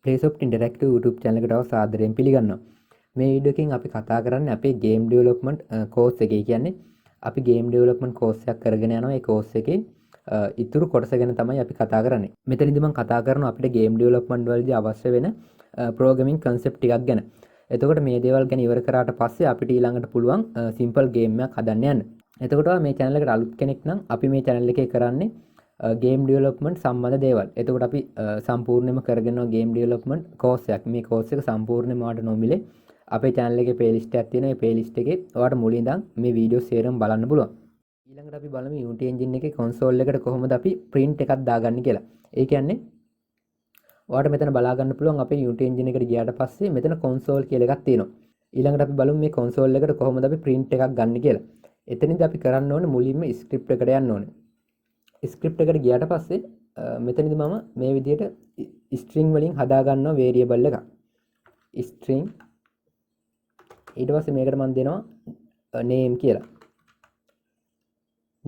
Playsoft Interactive YouTube channel එකට සාදරයෙන් පිළිගන්නවා. මේ වීඩියෝ එකෙන් අපි කතා කරන්නේ අපේ game development course එකේ. කියන්නේ අපි game development course එකක් කරගෙන යනවා. ඒ course එකේ ඉතුරු කොටස ගැන තමයි අපි කතා කරන්නේ. මෙතනදී මම කතා කරනවා අපිට game development වලදී අවශ්‍ය වෙන programming concept ටිකක් ගැන. එතකොට මේ දේවල් ගැන ඉවර කරාට පස්සේ අපිට ඊළඟට පුළුවන් simple game එකක් හදන්න යන්න. එතකොට මේ channel එකට අලුත් කෙනෙක් නම් අපි මේ channel එකේ කරන්නේ game development සම්බන්ධ දේවල්. එතකොට අපි සම්පූර්ණයෙන්ම කරගෙන යන game development course එකක්. මේ course එක සම්පූර්ණයෙන්ම ඔයාලට නොමිලේ අපේ channel එකේ playlist එකක් තියෙනවා. ඒ playlist එකේ ඔයාලට මුලින් ඉඳන් මේ වීඩියෝ සේරම බලන්න පුළුවන්. ඊළඟට අපි බලමු Unity engine එකේ console එකට කොහොමද අපි print එකක් දාගන්නේ කියලා. ඒ කියන්නේ ඔයාලට මෙතන බලා ගන්න පුළුවන් අපේ Unity engine එකට ගියාට පස්සේ මෙතන console කියලා එකක් තියෙනවා. ඊළඟට අපි බලමු මේ console එකට කොහොමද අපි print එකක් ගන්න කියලා. එතනදී අපි කරන්න ඕනේ මුලින්ම script එකට යන්න ඕනේ. ස්ක්‍රිප්ට් එකට ගියාට පස්සේ මෙතනදී මම මේ විදිහට string වලින් හදා ගන්නවා variable එකක්. string ඊට පස්සේ මේකට මම දෙනවා name කියලා.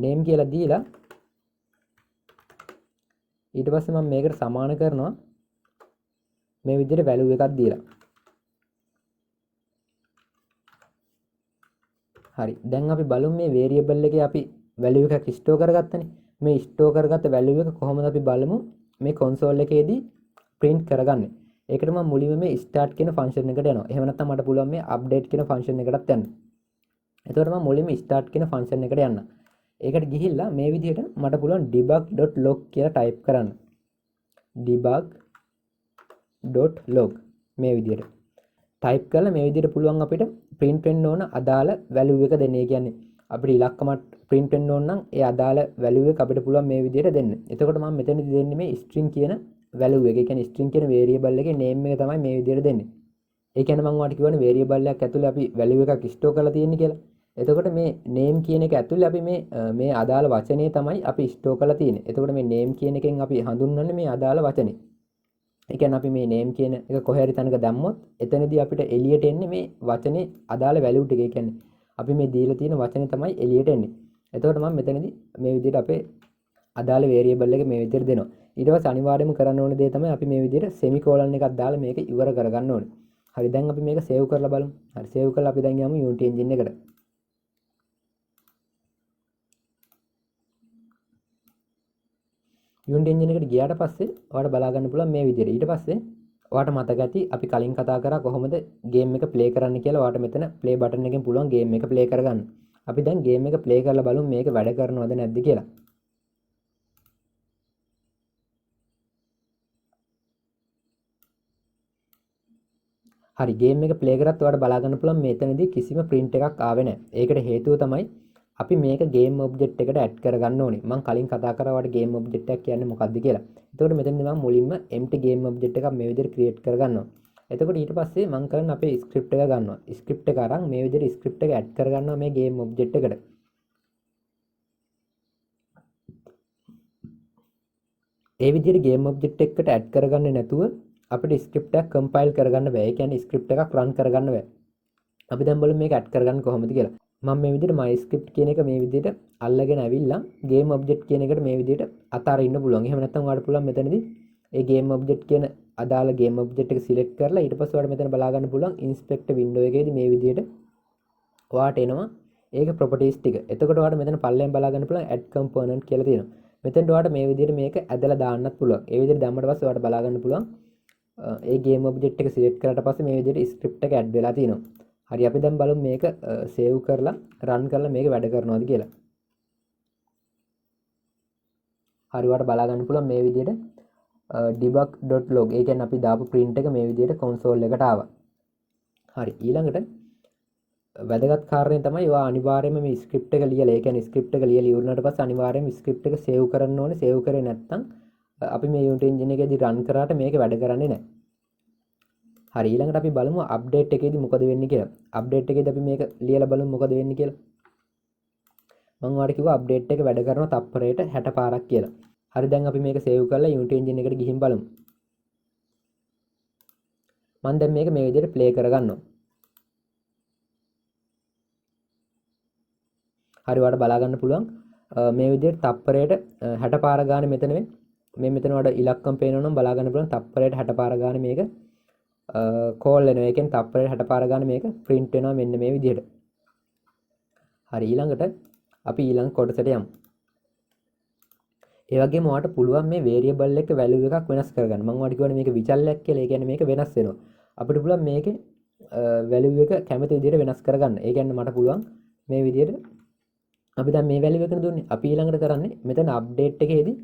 name කියලා දීලා ඊට පස්සේ මම මේකට සමාන කරනවා මේ විදිහට value එකක් දීලා. හරි. දැන් අපි බලමු මේ variable එකේ අපි value එකක් store කරගත්තනේ. මේ store කරගත්ත value එක කොහොමද අපි බලමු මේ console එකේදී print කරගන්නේ. ඒකට මම මුලින්ම මේ start කියන function එකට යනවා. එහෙම නැත්නම් මට පුළුවන් මේ update කියන function එකටත් යන්න. එතකොට මම මුලින්ම start කියන function එකට යන්න. ඒකට ගිහිල්ලා මේ විදිහට මට පුළුවන් debug.log කියලා type කරන්න. debug.log මේ විදිහට type කරලා මේ විදිහට පුළුවන් අපිට print වෙන්න ඕන අදාළ value එක දෙන්න. ඒ කියන්නේ අපිට ඉලක්කමක් print වෙන්න ඕන නම් ඒ අදාළ value එක අපිට පුළුවන් මේ විදිහට දෙන්න. එතකොට මම මෙතනදී දෙන්නේ මේ string කියන value එක. ඒ කියන්නේ string කියන variable එකේ name එක තමයි මේ විදිහට දෙන්නේ. ඒ කියන්නේ මම ඔයාලට කියවනේ variable එකක් ඇතුලේ අපි value එකක් store කරලා තියෙන්නේ කියලා. එතකොට මේ name කියන එක ඇතුලේ අපි මේ අදාළ වචනේ තමයි අපි store කරලා තියෙන්නේ. එතකොට මේ name කියන එකෙන් අපි හඳුන්වන්නේ මේ අදාළ වචනේ. ඒ කියන්නේ අපි මේ name කියන එක කොහේ හරි තැනක දැම්මොත් එතනදී අපිට එළියට එන්නේ මේ වචනේ අදාළ value ටික. ඒ කියන්නේ අපි මේ දීලා තියෙන වචනේ තමයි එළියට එන්නේ. එතකොට මම මෙතනදී මේ විදිහට අපේ අදාළ variable එක මේ විදිහට දෙනවා. ඊට පස්සේ අනිවාර්යයෙන්ම කරන්න ඕන දේ තමයි අපි මේ විදිහට semicolon එකක් දාලා මේක ඉවර කරගන්න ඕනේ. හරි, දැන් අපි මේක save කරලා බලමු. හරි, save කරලා අපි දැන් යමු Unity engine එකට. Unity engine එකට ගියාට පස්සේ ඔයාලට බලා ගන්න පුළුවන් මේ විදිහට. ඊට පස්සේ ඔයාලට මතක ඇති අපි කලින් කතා කරා කොහොමද game එක play කරන්න කියලා. ඔයාලට මෙතන play button එකෙන් පුළුවන් game එක play කරගන්න. අපි දැන් game එක play කරලා බලමු මේක වැඩ කරනවද නැද්ද කියලා. හරි, game එක play කරත් ඔයාලට බලා ගන්න පුළුවන් මෙතනදී කිසිම print එකක් ආවේ නැහැ. ඒකට හේතුව තමයි අපි මේක game object එකට add කරගන්න ඕනේ. මම කලින් කතා කරා ඔයාලට game object එකක් කියන්නේ මොකක්ද කියලා. එතකොට මෙතනදී මම මුලින්ම empty game object එකක් මේ විදිහට create කරගන්නවා. එතකොට ඊට පස්සේ මම කරන්නේ අපේ script එක ගන්නවා. script එක අරන් මේ විදිහට script එක add කරගන්නවා මේ game object එකට. ඒ විදිහට game object එකකට add කරගන්නේ නැතුව අපිට script එකක් compile කරගන්න බෑ. ඒ කියන්නේ script එකක් run කරගන්න බෑ. අපි දැන් බලමු මේක add කරගන්න කොහොමද කියලා. මම මේ විදිහට my script කියන එක මේ විදිහට අල්ලගෙන ඇවිල්ලා game object කියන එකට මේ විදිහට අතාරින්න පුළුවන්. එහෙම නැත්නම් ඔයාලට පුළුවන් මෙතනදී ඒ game object කියන අදාළ game object එක select කරලා ඊට පස්සේ ඔයාලට මෙතන බලා ගන්න පුළුවන් inspect window එකේදී මේ විදිහට ඔයාලට එනවා ඒක properties ටික. එතකොට ඔයාලට මෙතන පල්ලෙන් බලා ගන්න පුළුවන් add component කියලා තියෙනවා. මෙතෙන්ට ඔයාලට මේ විදිහට මේක ඇදලා දාන්නත් පුළුවන්. ඒ විදිහට දැම්මට පස්සේ ඔයාලට බලා ගන්න පුළුවන් ඒ game object එක select කරාට පස්සේ මේ විදිහට script එක add වෙලා තියෙනවා. හරි, අපි දැන් බලමු මේක save කරලා run කරලා මේක වැඩ කරනවද කියලා. හරි, ඔයාලට බලා ගන්න පුළුවන් මේ විදිහට debug.log ඒ කියන්නේ අපි දාපු print එක මේ විදිහට console එකට ආවා. හරි, ඊළඟට වැදගත් කාරණේ තමයි ඔයා අනිවාර්යයෙන්ම මේ script එක ලියලා, ඒ කියන්නේ script එක ලියලා ඉවරනට පස්සේ අනිවාර්යයෙන්ම script එක save කරන්න ඕනේ. save කරේ නැත්නම් අපි මේ Unity engine එකේදී run කරාට මේක වැඩ කරන්නේ නැහැ. හරි, ඊළඟට අපි බලමු අප්ඩේට් එකේදී මොකද වෙන්නේ කියලා. අප්ඩේට් එකේදී අපි මේක ලියලා බලමු මොකද වෙන්නේ කියලා. මම ඔයාලට කිව්වා අප්ඩේට් එක වැඩ කරනවා තප්පරයට 60 පාරක් කියලා. හරි, දැන් අපි මේක සේව් කරලා Unity engine එකට ගිහින් බලමු. මම දැන් මේක මේ විදිහට play කරගන්නවා. හරි, ඔයාලට බලා ගන්න පුළුවන් මේ විදිහට තප්පරයට 60 පාර ගානේ මෙතන මේ මෙතන වල ඉලක්කම් පේනවා නම් බලා ගන්න පුළුවන් තප්පරයට 60 පාර ගන්න මේක කෝල් වෙනවා. ඒ කියන්නේ තප්පරයට 60 පාර ගන්න මේක print වෙනවා මෙන්න මේ විදිහට. හරි ඊළඟට අපි ඊළඟ කොටසට යමු. ඒ වගේම ඔයාලට පුළුවන් මේ variable එක value එකක් වෙනස් කරගන්න. මම ඔයාලට කියවනේ මේක විචල්යක් කියලා. ඒ කියන්නේ මේක වෙනස් වෙනවා. අපිට පුළුවන් මේකේ value එක කැමති විදිහට වෙනස් කරගන්න. ඒ කියන්නේ මට පුළුවන් මේ විදිහට අපි දැන් මේ value එකනේ දුන්නේ. අපි ඊළඟට කරන්නේ මෙතන update එකේදී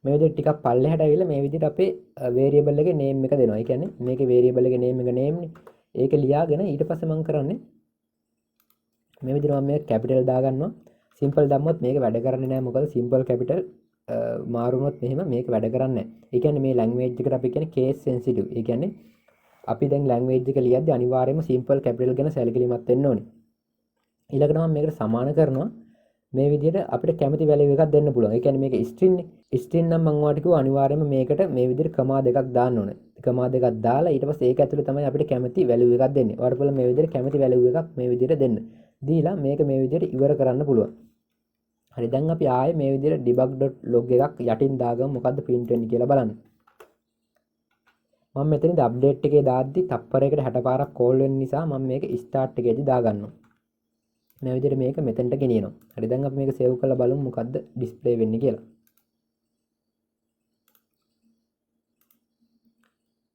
මේ විදිහට ටිකක් පල්ලෙහාට ඇවිල්ලා මේ විදිහට අපේ variable එකේ name එක දෙනවා. ඒ කියන්නේ මේකේ variable එකේ name එක name නේ. ඒක ලියාගෙන ඊට පස්සේ මම කරන්නේ මේ විදිහට මම මේක capital දාගන්නවා. simple දැම්මොත් මේක වැඩ කරන්නේ නැහැ. මොකද simple capital මාරු වුණොත් මෙහෙම මේක වැඩ කරන්නේ නැහැ. ඒ කියන්නේ මේ language එකට අපි කියන්නේ case sensitive. ඒ කියන්නේ අපි දැන් language එක ලියද්දි අනිවාර්යයෙන්ම simple capital ගැන සැලකිලිමත් වෙන්න ඕනේ. ඊළඟට මම මේකට සමාන කරනවා මේ විදිහට අපිට කැමති value එකක් දෙන්න පුළුවන්. ඒ කියන්නේ මේක string නේ. string නම් මම ඔයාලට කිව්වා අනිවාර්යයෙන්ම මේකට මේ විදිහට කමා දෙකක් දාන්න ඕනේ. කමා දෙකක් දාලා ඊට පස්සේ ඒක ඇතුලේ තමයි අපිට කැමති value එකක් දෙන්නේ. ඔයාලට පුළුවන් මේ විදිහට කැමති value එකක් මේ විදිහට දෙන්න. දීලා මේක මේ විදිහට ඉවර කරන්න පුළුවන්. හරි දැන් අපි ආයේ මේ විදිහට debug.log එකක් යටින් දාගමු මොකද්ද print වෙන්නේ කියලා බලන්න. මම මෙතනදී අප්ඩේට් එකේ දාද්දි තප්පරයකට 60 පාරක් කෝල් වෙන නිසා මම මේක ස්ටාර්ට් එකේදී දාගන්නවා. මේ විදිහට මේක මෙතනට ගෙනියනවා. හරි දැන් අපි මේක සේව් කරලා බලමු මොකද්ද ඩිස්ප්ලේ වෙන්නේ කියලා.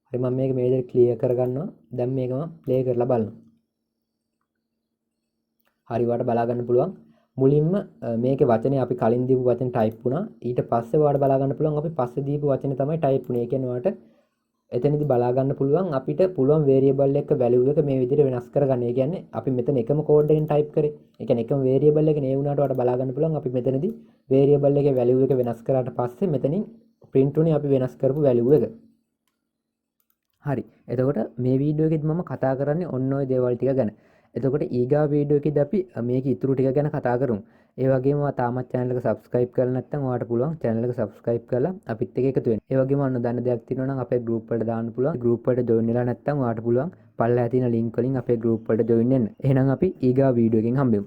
හරි මම මේක මේ විදිහට ක්ලියර් කරගන්නවා. දැන් මේක මම ප්ලේ කරලා බලනවා. හරි වාට බලා ගන්න පුළුවන්. මුලින්ම මේකේ වචනේ අපි කලින් දීපු වචන ටයිප් වුණා. ඊට පස්සේ වාට බලා ගන්න පුළුවන් අපි පස්සේ දීපු වචනේ තමයි ටයිප් වුනේ. ඒ කියන්නේ වාට එතනදී බලා ගන්න පුළුවන් අපිට පුළුවන් variable එක value එක මේ විදිහට වෙනස් කරගන්න. ඒ කියන්නේ අපි මෙතන එකම කෝඩ් එකෙන් ටයිප් කරේ. ඒ කියන්නේ එකම variable එක නේ වුණාට වාට බලා ගන්න පුළුවන් අපි මෙතනදී variable එකේ value එක වෙනස් කරාට පස්සේ මෙතනින් print උනේ අපි වෙනස් කරපු value එක. හරි. එතකොට මේ වීඩියෝ එකෙදි මම කතා කරන්නේ ඔන්න ඔය දේවල් ටික ගැන. එතකොට ඊගා වීඩියෝ එකෙදි අපි මේක ඉතුරු ටික ගැන කතා කරමු. ඒ වගේම ඔයා තාමත් channel එක subscribe කරලා නැත්නම් ඔයාට පුළුවන් channel එක subscribe කරලා අපිත් එක්ක එකතු වෙන්න. ඒ වගේම අන්න දන්න දෙයක් තියෙනවා නම් අපේ group වලට දාන්න පුළුවන්. group වලට join වෙලා නැත්නම් ඔයාට පුළුවන් පල්ලෙහා තියෙන link වලින් අපේ group වලට join වෙන්න. එහෙනම් අපි ඊගා වීඩියෝ එකෙන් හම්බෙමු.